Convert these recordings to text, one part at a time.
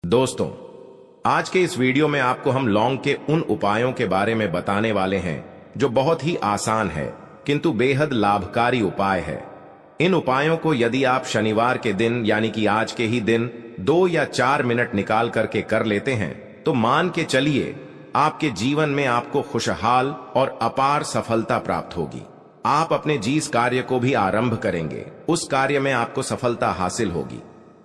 दोस्तों, आज के इस वीडियो में आपको हम लौंग के उन उपायों के बारे में बताने वाले हैं जो बहुत ही आसान है किंतु बेहद लाभकारी उपाय है। इन उपायों को यदि आप शनिवार के दिन यानी कि आज के ही दिन 2 या 4 मिनट निकाल करके कर लेते हैं तो मान के चलिए आपके जीवन में आपको खुशहाल और अपार सफलता प्राप्त होगी। आप अपने जिस कार्य को भी आरंभ करेंगे उस कार्य में आपको सफलता हासिल होगी।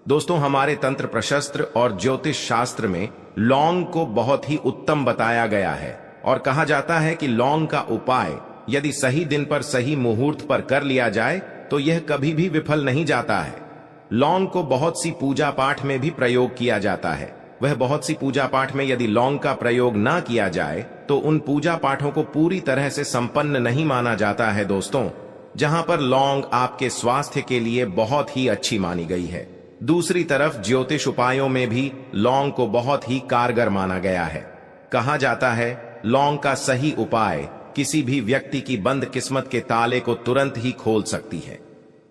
दोस्तों, हमारे तंत्र प्रशस्त्र और ज्योतिष शास्त्र में लौंग को बहुत ही उत्तम बताया गया है और कहा जाता है कि लौंग का उपाय यदि सही दिन पर सही मुहूर्त पर कर लिया जाए तो यह कभी भी विफल नहीं जाता है। लौंग को बहुत सी पूजा पाठ में भी प्रयोग किया जाता है। वह बहुत सी पूजा पाठ में यदि लौंग का प्रयोग ना किया जाए तो उन पूजा पाठों को पूरी तरह से संपन्न नहीं माना जाता है। दोस्तों, जहां पर लौंग आपके स्वास्थ्य के लिए बहुत ही अच्छी मानी गई है, दूसरी तरफ ज्योतिष उपायों में भी लौंग को बहुत ही कारगर माना गया है। कहा जाता है लौंग का सही उपाय किसी भी व्यक्ति की बंद किस्मत के ताले को तुरंत ही खोल सकती है।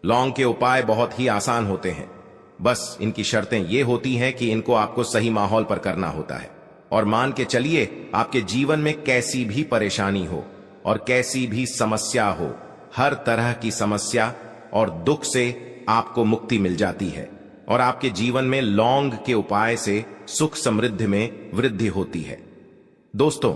लौंग के उपाय बहुत ही आसान होते हैं, बस इनकी शर्तें ये होती हैं कि इनको आपको सही माहौल पर करना होता है। और मान के चलिए आपके जीवन में कैसी भी परेशानी हो और कैसी भी समस्या हो, हर तरह की समस्या और दुख से आपको मुक्ति मिल जाती है और आपके जीवन में लौंग के उपाय से सुख समृद्धि में वृद्धि होती है। दोस्तों,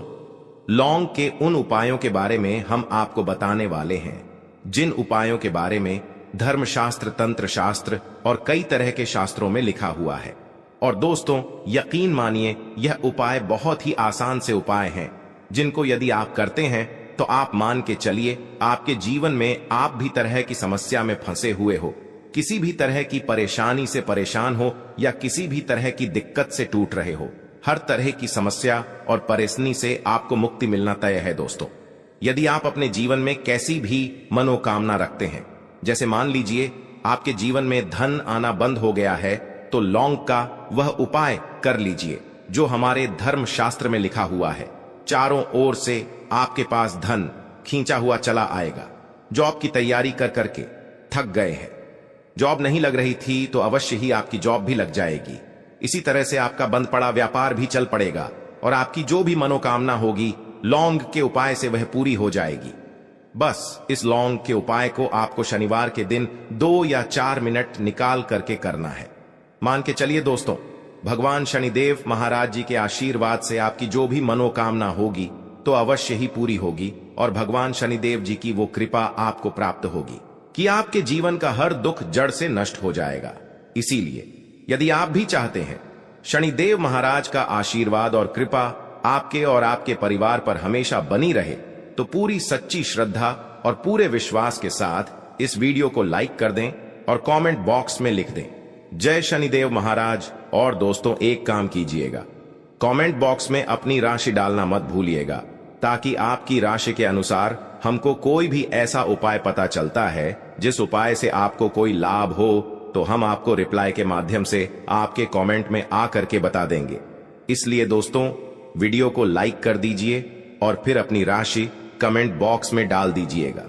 लौंग के उन उपायों के बारे में हम आपको बताने वाले हैं जिन उपायों के बारे में धर्मशास्त्र, तंत्र शास्त्र और कई तरह के शास्त्रों में लिखा हुआ है। और दोस्तों, यकीन मानिए यह उपाय बहुत ही आसान से उपाय हैं जिनको यदि आप करते हैं तो आप मान के चलिए आपके जीवन में आप भी तरह की समस्या में फंसे हुए हो, किसी भी तरह की परेशानी से परेशान हो या किसी भी तरह की दिक्कत से टूट रहे हो, हर तरह की समस्या और परेशानी से आपको मुक्ति मिलना तय है। दोस्तों, यदि आप अपने जीवन में कैसी भी मनोकामना रखते हैं, जैसे मान लीजिए आपके जीवन में धन आना बंद हो गया है, तो लौंग का वह उपाय कर लीजिए जो हमारे धर्म शास्त्र में लिखा हुआ है। चारों ओर से आपके पास धन खींचा हुआ चला आएगा। जॉब की तैयारी कर करके थक गए हैं, जॉब नहीं लग रही थी तो अवश्य ही आपकी जॉब भी लग जाएगी। इसी तरह से आपका बंद पड़ा व्यापार भी चल पड़ेगा और आपकी जो भी मनोकामना होगी लौंग के उपाय से वह पूरी हो जाएगी। बस इस लौंग के उपाय को आपको शनिवार के दिन 2 या 4 मिनट निकाल करके करना है। मान के चलिए दोस्तों, भगवान शनिदेव महाराज जी के आशीर्वाद से आपकी जो भी मनोकामना होगी तो अवश्य ही पूरी होगी और भगवान शनिदेव जी की वो कृपा आपको प्राप्त होगी कि आपके जीवन का हर दुख जड़ से नष्ट हो जाएगा। इसीलिए यदि आप भी चाहते हैं शनिदेव महाराज का आशीर्वाद और कृपा आपके और आपके परिवार पर हमेशा बनी रहे, तो पूरी सच्ची श्रद्धा और पूरे विश्वास के साथ इस वीडियो को लाइक कर दें और कमेंट बॉक्स में लिख दें जय शनिदेव महाराज। और दोस्तों, एक काम कीजिएगा, कमेंट बॉक्स में अपनी राशि डालना मत भूलिएगा, ताकि आपकी राशि के अनुसार हमको कोई भी ऐसा उपाय पता चलता है जिस उपाय से आपको कोई लाभ हो तो हम आपको रिप्लाई के माध्यम से आपके कमेंट में आ करके बता देंगे। इसलिए दोस्तों, वीडियो को लाइक कर दीजिए और फिर अपनी राशि कमेंट बॉक्स में डाल दीजिएगा।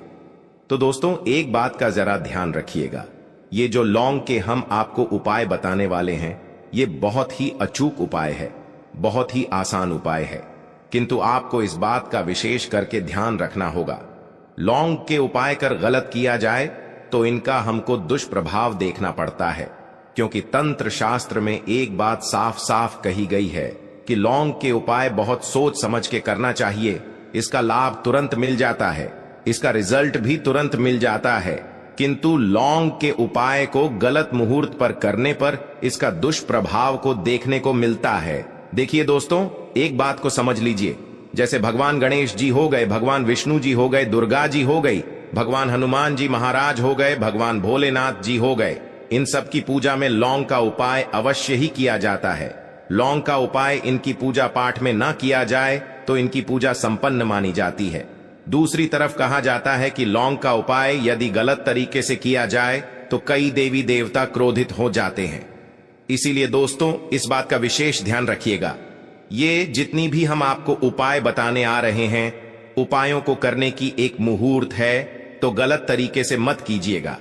तो दोस्तों, एक बात का जरा ध्यान रखिएगा, ये जो लौंग के हम आपको उपाय बताने वाले हैं ये बहुत ही अचूक उपाय है, बहुत ही आसान उपाय है, किंतु आपको इस बात का विशेष करके ध्यान रखना होगा। लौंग के उपाय कर गलत किया जाए तो इनका हमको दुष्प्रभाव देखना पड़ता है, क्योंकि तंत्र शास्त्र में एक बात साफ साफ कही गई है कि लौंग के उपाय बहुत सोच समझ के करना चाहिए। इसका लाभ तुरंत मिल जाता है, इसका रिजल्ट भी तुरंत मिल जाता है, किंतु लौंग के उपाय को गलत मुहूर्त पर करने पर इसका दुष्प्रभाव को देखने को मिलता है। देखिए दोस्तों, एक बात को समझ लीजिए, जैसे भगवान गणेश जी हो गए, भगवान विष्णु जी हो गए, दुर्गा जी हो गई, भगवान हनुमान जी महाराज हो गए, भगवान भोलेनाथ जी हो गए, इन सब की पूजा में लौंग का उपाय अवश्य ही किया जाता है। लौंग का उपाय इनकी पूजा पाठ में ना किया जाए तो इनकी पूजा संपन्न मानी जाती है। दूसरी तरफ कहा जाता है कि लौंग का उपाय यदि गलत तरीके से किया जाए तो कई देवी देवता क्रोधित हो जाते हैं। इसीलिए दोस्तों, इस बात का विशेष ध्यान रखिएगा। ये जितनी भी हम आपको उपाय बताने आ रहे हैं, उपायों को करने की एक मुहूर्त है, तो गलत तरीके से मत कीजिएगा।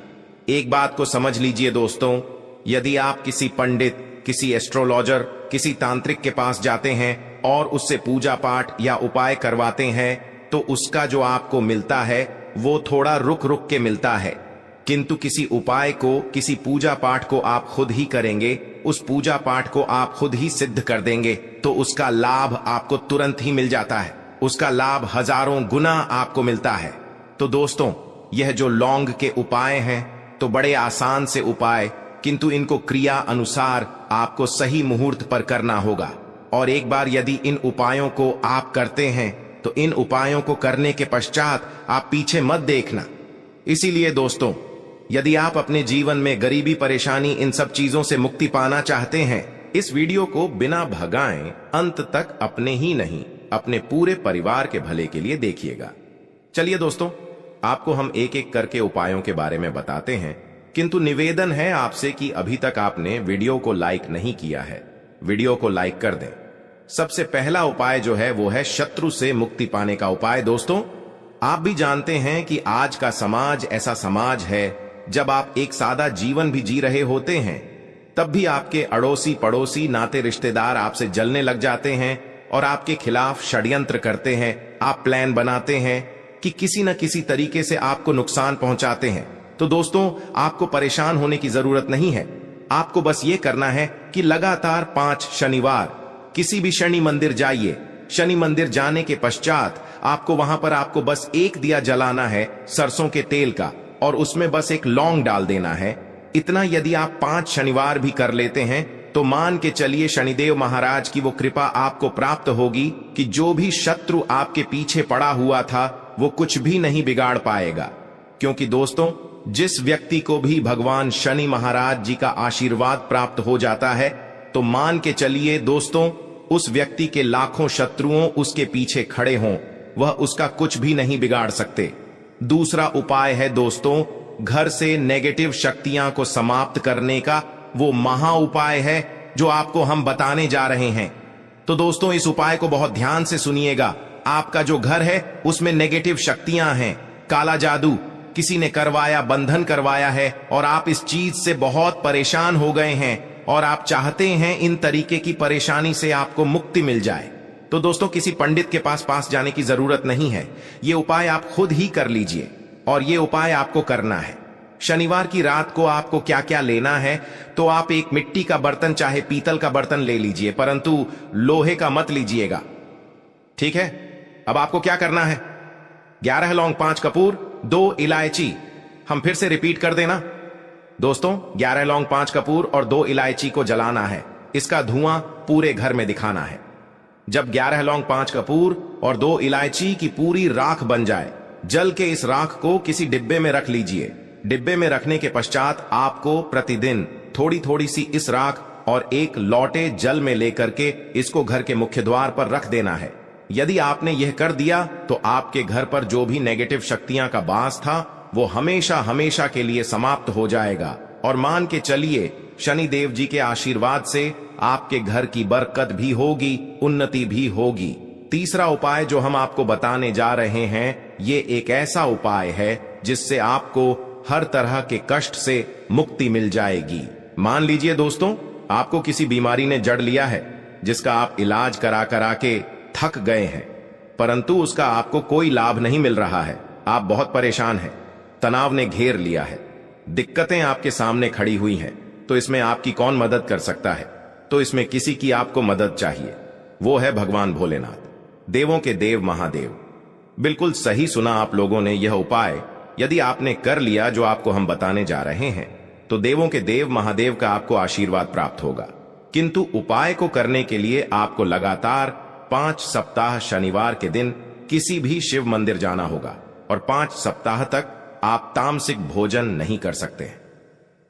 एक बात को समझ लीजिए दोस्तों, यदि आप किसी पंडित, किसी एस्ट्रोलॉजर किसी तांत्रिक के पास जाते हैं और उससे पूजा पाठ या उपाय करवाते हैं तो उसका जो आपको मिलता है वो थोड़ा रुक रुक के मिलता है, किंतु किसी उपाय को, किसी पूजा पाठ को आप खुद ही करेंगे, उस पूजा पाठ को आप खुद ही सिद्ध कर देंगे तो उसका लाभ आपको तुरंत ही मिल जाता है, उसका लाभ हजारों गुना आपको मिलता है। तो दोस्तों, यह जो लौंग के उपाय हैं तो बड़े आसान से उपाय, किंतु इनको क्रिया अनुसार आपको सही मुहूर्त पर करना होगा। और एक बार यदि इन उपायों को आप करते हैं तो इन उपायों को करने के पश्चात आप पीछे मत देखना। इसीलिए दोस्तों, यदि आप अपने जीवन में गरीबी, परेशानी, इन सब चीजों से मुक्ति पाना चाहते हैं, इस वीडियो को बिना भगाएं अंत तक अपने ही नहीं, अपने पूरे परिवार के भले के लिए देखिएगा। चलिए दोस्तों, आपको हम एक एक करके उपायों के बारे में बताते हैं, किंतु निवेदन है आपसे कि अभी तक आपने वीडियो को लाइक नहीं किया है, वीडियो को लाइक कर दें। सबसे पहला उपाय जो है वो है शत्रु से मुक्ति पाने का उपाय। दोस्तों, आप भी जानते हैं कि आज का समाज ऐसा समाज है, जब आप एक सादा जीवन भी जी रहे होते हैं तब भी आपके अड़ोसी पड़ोसी, नाते रिश्तेदार आपसे जलने लग जाते हैं और आपके खिलाफ षड्यंत्र करते हैं। आप प्लान बनाते हैं कि किसी न किसी तरीके से आपको नुकसान पहुंचाते हैं। तो दोस्तों, आपको परेशान होने की जरूरत नहीं है। आपको बस ये करना है कि लगातार 5 शनिवार किसी भी शनि मंदिर जाइए। शनि मंदिर जाने के पश्चात वहां पर आपको बस एक दिया जलाना है सरसों के तेल का, और उसमें बस एक लौंग डाल देना है। इतना यदि आप 5 शनिवार भी कर लेते हैं तो मान के चलिए शनिदेव महाराज की वो कृपा आपको प्राप्त होगी कि जो भी शत्रु आपके पीछे पड़ा हुआ था वो कुछ भी नहीं बिगाड़ पाएगा। क्योंकि दोस्तों, जिस व्यक्ति को भी भगवान शनि महाराज जी का आशीर्वाद प्राप्त हो जाता है तो मान के चलिए दोस्तों, उस व्यक्ति के लाखों शत्रुओं उसके पीछे खड़े हों, वह उसका कुछ भी नहीं बिगाड़ सकते। दूसरा उपाय है दोस्तों, घर से नेगेटिव शक्तियां को समाप्त करने का वो महा उपाय है जो आपको हम बताने जा रहे हैं। तो दोस्तों, इस उपाय को बहुत ध्यान से सुनिएगा। आपका जो घर है उसमें नेगेटिव शक्तियां हैं, काला जादू किसी ने करवाया, बंधन करवाया है और आप इस चीज से बहुत परेशान हो गए हैं और आप चाहते हैं इन तरीके की परेशानी से आपको मुक्ति मिल जाए। तो दोस्तों, किसी पंडित के पास जाने की जरूरत नहीं है। ये उपाय आप खुद ही कर लीजिए और ये उपाय आपको करना है। शनिवार की रात को आपको क्या क्या लेना है, तो आप एक मिट्टी का बर्तन, चाहे पीतल का बर्तन ले लीजिए, परंतु लोहे का मत लीजिएगा, ठीक है। अब आपको क्या करना है, 11 लौंग, 5 कपूर, 2 इलायची। हम फिर से रिपीट कर देना दोस्तों, 11 लौंग, 5 कपूर और 2 इलायची को जलाना है। इसका धुआं पूरे घर में दिखाना है। जब 11 लौंग, 5 कपूर और 2 इलायची की पूरी राख बन जाए, जल के इस राख को किसी डिब्बे में रख लीजिए। डिब्बे में रखने के पश्चात आपको प्रतिदिन थोड़ी थोड़ी सी इस राख और एक लोटे जल में लेकर के इसको घर के मुख्य द्वार पर रख देना है। यदि आपने यह कर दिया तो आपके घर पर जो भी नेगेटिव शक्तियां का वास था वो हमेशा हमेशा के लिए समाप्त हो जाएगा। और मान के चलिए शनि देव जी के आशीर्वाद से आपके घर की बरकत भी होगी, उन्नति भी होगी। तीसरा उपाय जो हम आपको बताने जा रहे हैं, ये एक ऐसा उपाय है जिससे आपको हर तरह के कष्ट से मुक्ति मिल जाएगी। मान लीजिए दोस्तों, आपको किसी बीमारी ने जड़ लिया है जिसका आप इलाज करा करा के थक गए हैं, परंतु उसका आपको कोई लाभ नहीं मिल रहा है। आप बहुत परेशान हैं, तनाव ने घेर लिया है, दिक्कतें आपके सामने खड़ी हुई हैं। तो इसमें आपकी कौन मदद कर सकता है? तो इसमें किसी की आपको मदद चाहिए, वो है भगवान भोलेनाथ, देवों के देव महादेव। बिल्कुल सही सुना आप लोगों ने। यह उपाय यदि आपने कर लिया जो आपको हम बताने जा रहे हैं तो देवों के देव महादेव का आपको आशीर्वाद प्राप्त होगा। किंतु उपाय को करने के लिए आपको लगातार 5 सप्ताह शनिवार के दिन किसी भी शिव मंदिर जाना होगा और 5 सप्ताह तक आप तामसिक भोजन नहीं कर सकते हैं।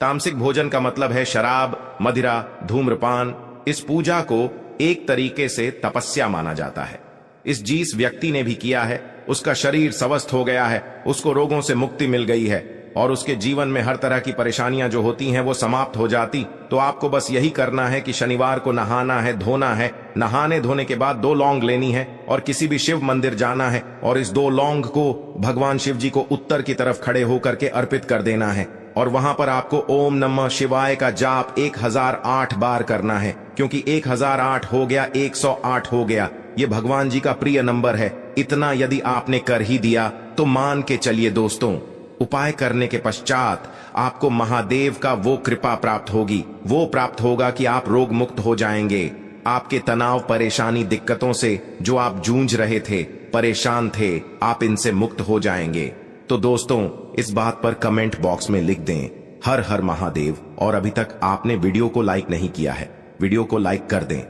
तामसिक भोजन का मतलब है शराब, मदिरा, धूम्रपान। इस पूजा को एक तरीके से तपस्या माना जाता है। जिस व्यक्ति ने भी किया है उसका शरीर स्वस्थ हो गया है, उसको रोगों से मुक्ति मिल गई है और उसके जीवन में हर तरह की परेशानियां जो होती हैं वो समाप्त हो जाती। तो आपको बस यही करना है कि शनिवार को नहाना है, धोना है। नहाने धोने के बाद 2 लौंग लेनी है और किसी भी शिव मंदिर जाना है और इस 2 लौंग को भगवान शिव जी को उत्तर की तरफ खड़े होकर के अर्पित कर देना है। और वहां पर आपको ओम नमः शिवाय का जाप 1008 बार करना है। क्योंकि 1008 हो गया, 108 हो गया, ये भगवान जी का प्रिय नंबर है। इतना यदि आपने कर ही दिया तो मान के चलिए दोस्तों, उपाय करने के पश्चात आपको महादेव का वो कृपा प्राप्त होगी, वो प्राप्त होगा कि आप रोग मुक्त हो जाएंगे। आपके तनाव, परेशानी, दिक्कतों से जो आप जूझ रहे थे, परेशान थे, आप इनसे मुक्त हो जाएंगे। तो दोस्तों, इस बात पर कमेंट बॉक्स में लिख दें हर हर महादेव। और अभी तक आपने वीडियो को लाइक नहीं किया है, वीडियो को लाइक कर दें।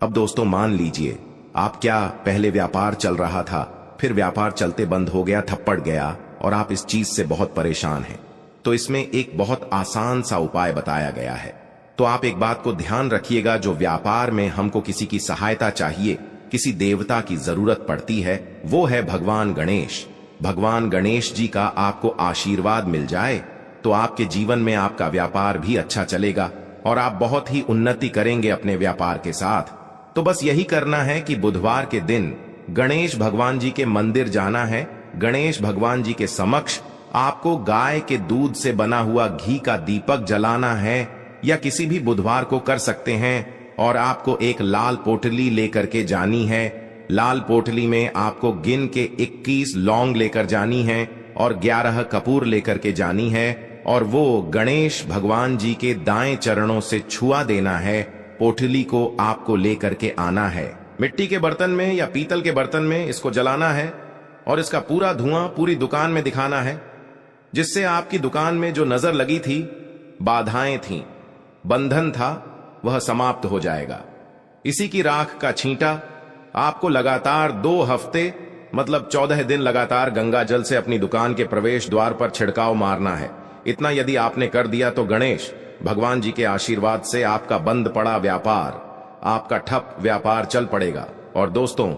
अब दोस्तों मान लीजिए, आप क्या पहले व्यापार चल रहा था, फिर व्यापार चलते बंद हो गया, थप्पड़ गया और आप इस चीज से बहुत परेशान हैं। तो इसमें एक बहुत आसान सा उपाय बताया गया है। तो आप एक बात को ध्यान रखिएगा, जो व्यापार में हमको किसी की सहायता चाहिए, किसी देवता की जरूरत पड़ती है, वो है भगवान गणेश। भगवान गणेश जी का आपको आशीर्वाद मिल जाए तो आपके जीवन में आपका व्यापार भी अच्छा चलेगा और आप बहुत ही उन्नति करेंगे अपने व्यापार के साथ। तो बस यही करना है कि बुधवार के दिन गणेश भगवान जी के मंदिर जाना है। गणेश भगवान जी के समक्ष आपको गाय के दूध से बना हुआ घी का दीपक जलाना है, या किसी भी बुधवार को कर सकते हैं। और आपको एक लाल पोटली लेकर के जानी है। लाल पोटली में आपको गिन के 21 लौंग लेकर जानी है और 11 कपूर लेकर के जानी है, और वो गणेश भगवान जी के दाएं चरणों से छुआ देना है। पोटली को आपको लेकर के आना है। मिट्टी के बर्तन में या पीतल के बर्तन में इसको जलाना है और इसका पूरा धुआं पूरी दुकान में दिखाना है, जिससे आपकी दुकान में जो नजर लगी थी, बाधाएं थी, बंधन था, वह समाप्त हो जाएगा। इसी की राख का छींटा आपको लगातार 2 हफ्ते मतलब 14 दिन लगातार गंगा जल से अपनी दुकान के प्रवेश द्वार पर छिड़काव मारना है। इतना यदि आपने कर दिया तो गणेश भगवान जी के आशीर्वाद से आपका बंद पड़ा व्यापार, आपका ठप व्यापार चल पड़ेगा और दोस्तों,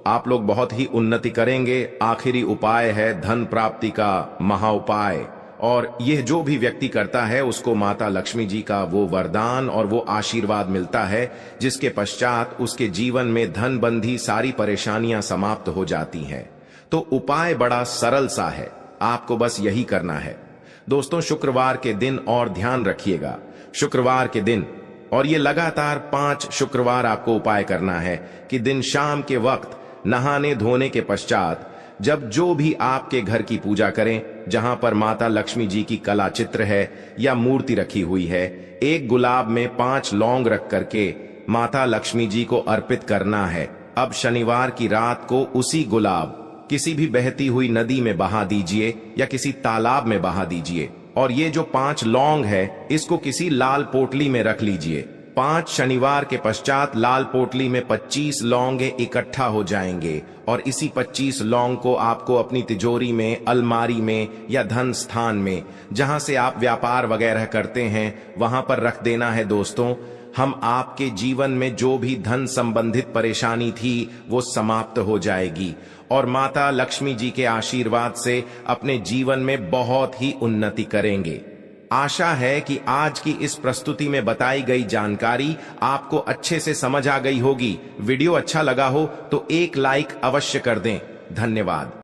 आप लोग बहुत ही उन्नति करेंगे। आखिरी उपाय है धन प्राप्ति का महा उपाय, और यह जो भी व्यक्ति करता है उसको माता लक्ष्मी जी का वो वरदान और वो आशीर्वाद मिलता है, जिसके पश्चात उसके जीवन में धन बंधी सारी परेशानियां समाप्त हो जाती हैं। तो उपाय बड़ा सरल सा है, आपको बस यही करना है दोस्तों। शुक्रवार के दिन और ध्यान रखिएगा, शुक्रवार के दिन, और ये लगातार 5 शुक्रवार आपको उपाय करना है कि दिन शाम के वक्त नहाने धोने के पश्चात जब जो भी आपके घर की पूजा करें, जहां पर माता लक्ष्मी जी की कला चित्र है या मूर्ति रखी हुई है, एक गुलाब में 5 लौंग रख करके माता लक्ष्मी जी को अर्पित करना है। अब शनिवार की रात को उसी गुलाब किसी भी बहती हुई नदी में बहा दीजिए या किसी तालाब में बहा दीजिए, और ये जो 5 लौंग है इसको किसी लाल पोटली में रख लीजिए। 5 शनिवार के पश्चात लाल पोटली में 25 लौंग इकट्ठा हो जाएंगे, और इसी 25 लौंग को आपको अपनी तिजोरी में, अलमारी में या धन स्थान में, जहां से आप व्यापार वगैरह करते हैं, वहां पर रख देना है दोस्तों। हम आपके जीवन में जो भी धन संबंधित परेशानी थी वो समाप्त हो जाएगी, और माता लक्ष्मी जी के आशीर्वाद से अपने जीवन में बहुत ही उन्नति करेंगे। आशा है कि आज की इस प्रस्तुति में बताई गई जानकारी आपको अच्छे से समझ आ गई होगी। वीडियो अच्छा लगा हो तो एक लाइक अवश्य कर दें। धन्यवाद।